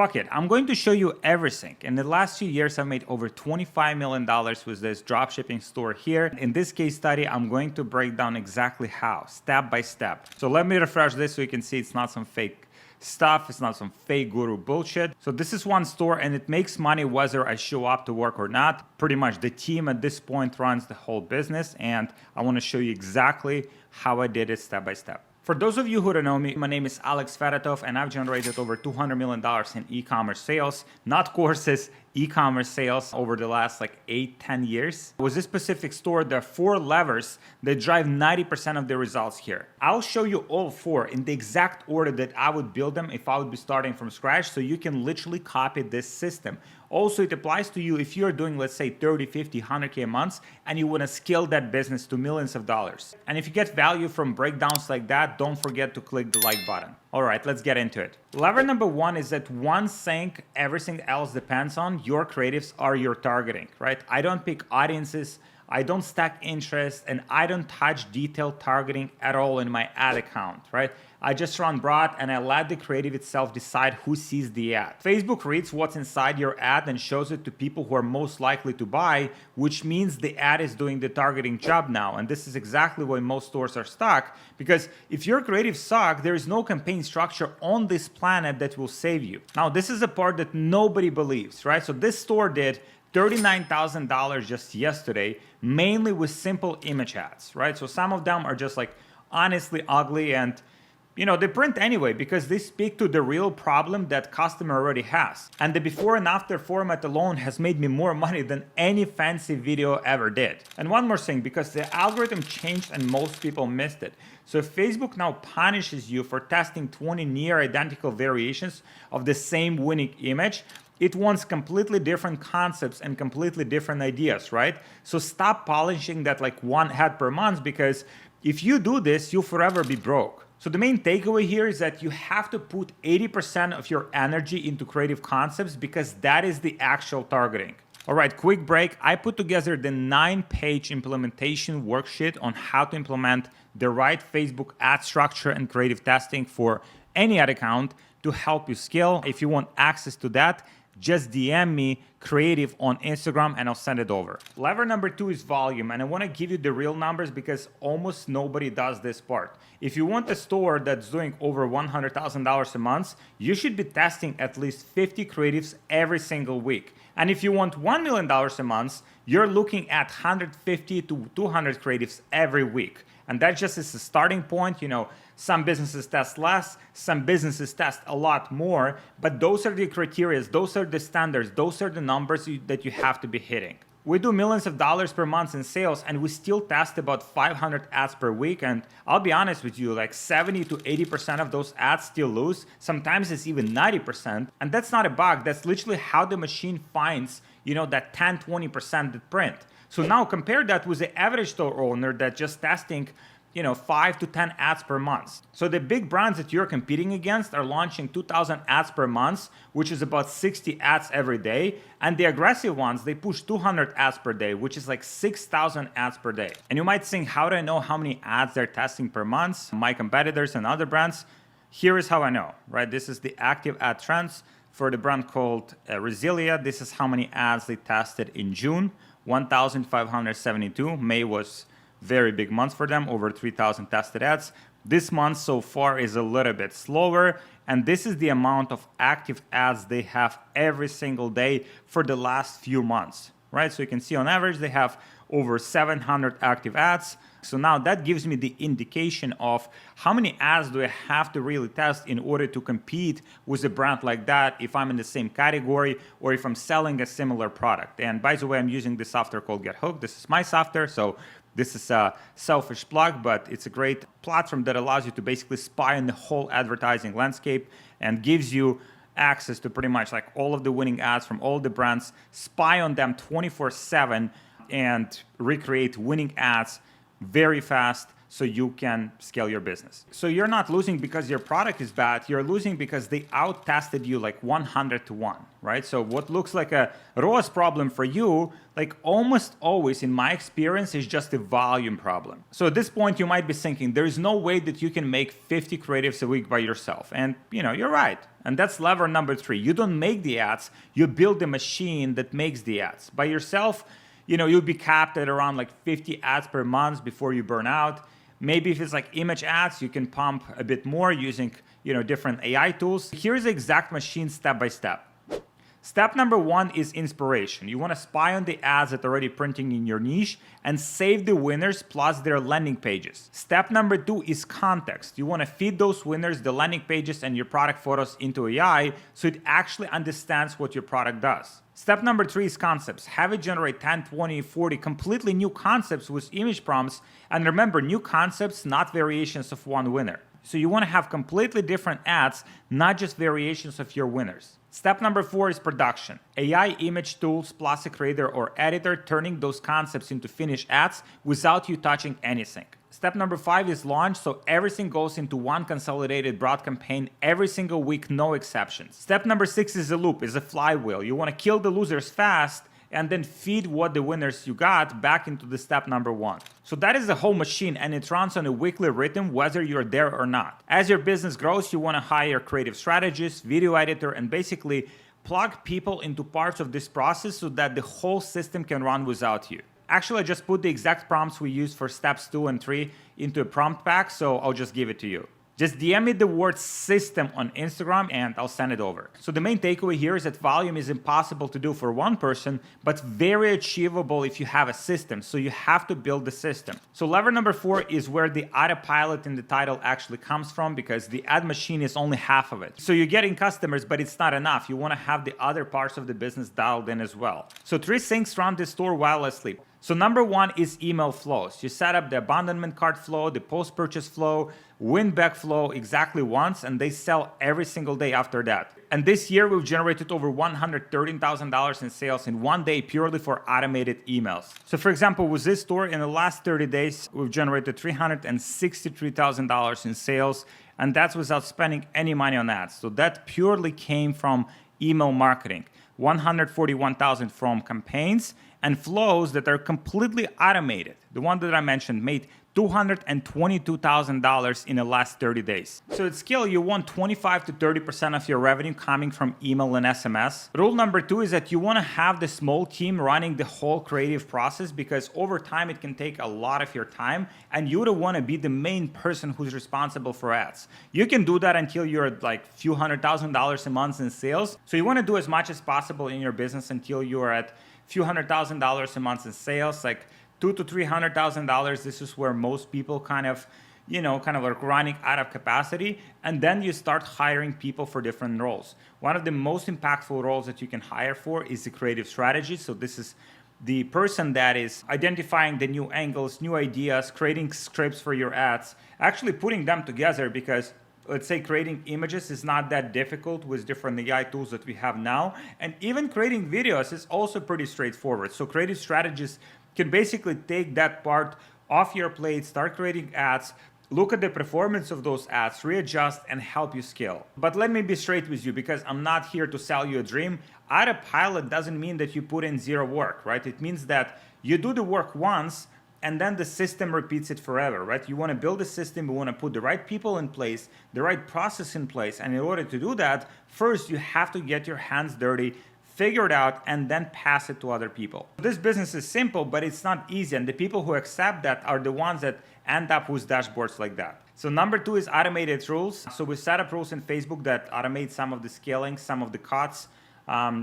fuck it, I'm going to show you everything. In the last few years, I've made over $25 million with this dropshipping store here. In this case study, I'm going to break down exactly how, step by step. So let me refresh this so you can see it's not some fake stuff. It's not some fake guru bullshit. So this is one store and it makes money whether I show up to work or not. Pretty much the team at this point runs the whole business, and I want to show you exactly how I did it step by step. For those of you who don't know me, my name is Fedotoff and I've generated over $200 million in e-commerce sales, not courses, e-commerce sales over the last like 8-10 years. With this specific store, there are 4 levers that drive 90% of the results here. I'll show you all 4 in the exact order that I would build them if I would be starting from scratch, so you can literally copy this system. Also, it applies to you if you're doing, let's say, 30, 50, 100K a month and you want to scale that business to millions of dollars. And if you get value from breakdowns like that, don't forget to click the like button. All right, let's get into it. Lever number 1 is that one thing everything else depends on, your creatives, are your targeting, right? I don't pick audiences, I don't stack interest, and I don't touch detailed targeting at all in my ad account, right? I just run broad and I let the creative itself decide who sees the ad. Facebook reads what's inside your ad and shows it to people who are most likely to buy, which means the ad is doing the targeting job now. And this is exactly why most stores are stuck, because if your creative sucks, there is no campaign structure on this planet that will save you. Now, this is a part that nobody believes, right? So this store did $39,000 just yesterday, mainly with simple image ads, right? So some of them are just like honestly ugly, and they print anyway because they speak to the real problem that customer already has. And the before and after format alone has made me more money than any fancy video ever did. And one more thing, because the algorithm changed and most people missed it. So if Facebook now punishes you for testing 20 near identical variations of the same winning image, it wants completely different concepts and completely different ideas, right? So stop polishing that like one ad per month, because if you do this, you'll forever be broke. So the main takeaway here is that you have to put 80% of your energy into creative concepts, because that is the actual targeting. All right, quick break. I put together the 9-page implementation worksheet on how to implement the right Facebook ad structure and creative testing for any ad account to help you scale. If you want access to that, just DM me creative on Instagram and I'll send it over. Lever number 2 is volume, and I want to give you the real numbers because almost nobody does this part. If you want a store that's doing over $100,000 a month, you should be testing at least 50 creatives every single week. And if you want $1 million a month, you're looking at 150 to 200 creatives every week. And that just is a starting point. Some businesses test less, some businesses test a lot more, but those are the criteria, those are the standards, those are the numbers that you have to be hitting. We do millions of dollars per month in sales and we still test about 500 ads per week. And I'll be honest with you, like 70 to 80% of those ads still lose. Sometimes it's even 90%. And that's not a bug. That's literally how the machine finds, that 10, 20% that print. So now compare that with the average store owner that's just testing 5 to 10 ads per month. So the big brands that you're competing against are launching 2,000 ads per month, which is about 60 ads every day. And the aggressive ones, they push 200 ads per day, which is like 6,000 ads per day. And you might think, how do I know how many ads they're testing per month? My competitors and other brands, here is how I know, right? This is the active ad trends for the brand called Resilia. This is how many ads they tested in June, 1,572. May was very big month for them, over 3,000 tested ads. This month so far is a little bit slower, and this is the amount of active ads they have every single day for the last few months, right? So you can see on average they have over 700 active ads. So now that gives me the indication of how many ads do I have to really test in order to compete with a brand like that if I'm in the same category or if I'm selling a similar product. And by the way, I'm using this software called GetHooked. This is my software, so this is a selfish plug, but it's a great platform that allows you to basically spy on the whole advertising landscape and gives you access to pretty much like all of the winning ads from all the brands, spy on them 24/7 and recreate winning ads very fast so you can scale your business. So you're not losing because your product is bad. You're losing because they out-tested you like 100 to 1, right? So what looks like a ROAS problem for you, like almost always in my experience, is just a volume problem. So at this point, you might be thinking, there is no way that you can make 50 creatives a week by yourself. And you're right. And that's lever number 3. You don't make the ads, you build a machine that makes the ads. By yourself, you'll be capped at around like 50 ads per month before you burn out. Maybe if it's like image ads, you can pump a bit more using, different AI tools. Here's the exact machine step by step. Step number 1 is inspiration. You want to spy on the ads that are already printing in your niche and save the winners plus their landing pages. Step number 2 is context. You want to feed those winners the landing pages and your product photos into AI so it actually understands what your product does. Step number 3 is concepts. Have it generate 10, 20, 40 completely new concepts with image prompts. And remember, new concepts, not variations of one winner. So you want to have completely different ads, not just variations of your winners. Step number 4 is production. AI image tools plus a creator or editor turning those concepts into finished ads without you touching anything. Step number 5 is launch, so everything goes into one consolidated broad campaign every single week, no exceptions. Step number 6 is a loop, is a flywheel. You want to kill the losers fast and then feed what the winners you got back into the step number 1. So that is the whole machine, and it runs on a weekly rhythm whether you're there or not. As your business grows, you want to hire creative strategists, video editor, and basically plug people into parts of this process so that the whole system can run without you. Actually, I just put the exact prompts we use for steps 2 and 3 into a prompt pack, so I'll just give it to you. Just DM me the word system on Instagram and I'll send it over. So the main takeaway here is that volume is impossible to do for one person, but very achievable if you have a system. So you have to build the system. So lever number 4 is where the autopilot in the title actually comes from, because the ad machine is only half of it. So you're getting customers, but it's not enough. You want to have the other parts of the business dialed in as well. So 3 things run the store while I sleep. So number 1 is email flows. You set up the abandonment cart flow, the post-purchase flow, win-back flow exactly once, and they sell every single day after that. And this year, we've generated over $113,000 in sales in one day purely for automated emails. So for example, with this store, in the last 30 days, we've generated $363,000 in sales, and that's without spending any money on ads. So that purely came from email marketing. 141,000 from campaigns, and flows that are completely automated. The one that I mentioned made $222,000 in the last 30 days. So at scale, you want 25 to 30% of your revenue coming from email and SMS. Rule number 2 is that you want to have the small team running the whole creative process, because over time it can take a lot of your time, and you don't want to be the main person who's responsible for ads. You can do that until you're at like a few $100,000 a month in sales. So you want to do as much as possible in your business until you're at few $100,000 a month in sales, like $200,000 to $300,000. This is where most people kind of like running out of capacity. And then you start hiring people for different roles. One of the most impactful roles that you can hire for is the creative strategist. So this is the person that is identifying the new angles, new ideas, creating scripts for your ads, actually putting them together, because let's say creating images is not that difficult with different AI tools that we have now. And even creating videos is also pretty straightforward. So creative strategists can basically take that part off your plate, start creating ads, look at the performance of those ads, readjust, and help you scale. But let me be straight with you, because I'm not here to sell you a dream. Autopilot doesn't mean that you put in zero work, right? It means that you do the work once, and then the system repeats it forever, right? You want to build a system, you want to put the right people in place, the right process in place. And in order to do that, first you have to get your hands dirty, figure it out, and then pass it to other people. This business is simple, but it's not easy. And the people who accept that are the ones that end up with dashboards like that. So number 2 is automated rules. So we set up rules in Facebook that automate some of the scaling, some of the cuts.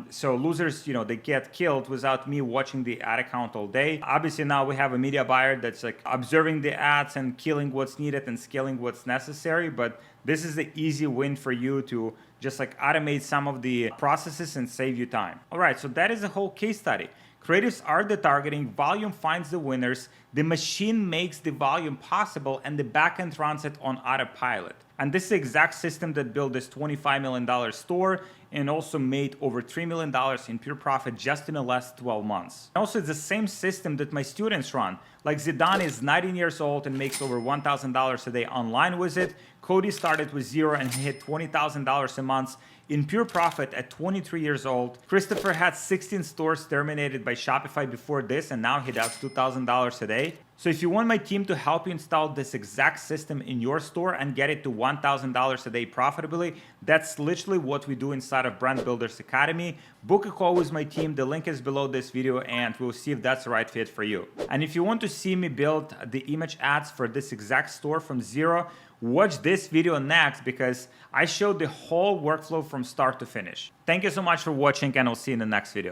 So losers, they get killed without me watching the ad account all day. Obviously now we have a media buyer that's like observing the ads and killing what's needed and scaling what's necessary. But this is the easy win for you to just like automate some of the processes and save you time. All right, so that is a whole case study. Creatives are the targeting, volume finds the winners, the machine makes the volume possible, and the backend runs it on autopilot. And this is the exact system that built this $25 million store and also made over $3 million in pure profit just in the last 12 months. Also, it's the same system that my students run. Like Zidane is 19 years old and makes over $1,000 a day online with it. Cody started with zero and hit $20,000 a month in pure profit at 23 years old. Christopher had 16 stores terminated by Shopify before this, and now he does $2,000 a day. So if you want my team to help you install this exact system in your store and get it to $1,000 a day profitably, that's literally what we do inside of Brand Builders Academy. Book a call with my team. The link is below this video, and we'll see if that's the right fit for you. And if you want to see me build the image ads for this exact store from zero, watch this video next because I showed the whole workflow from start to finish. Thank you so much for watching, and I'll see you in the next video.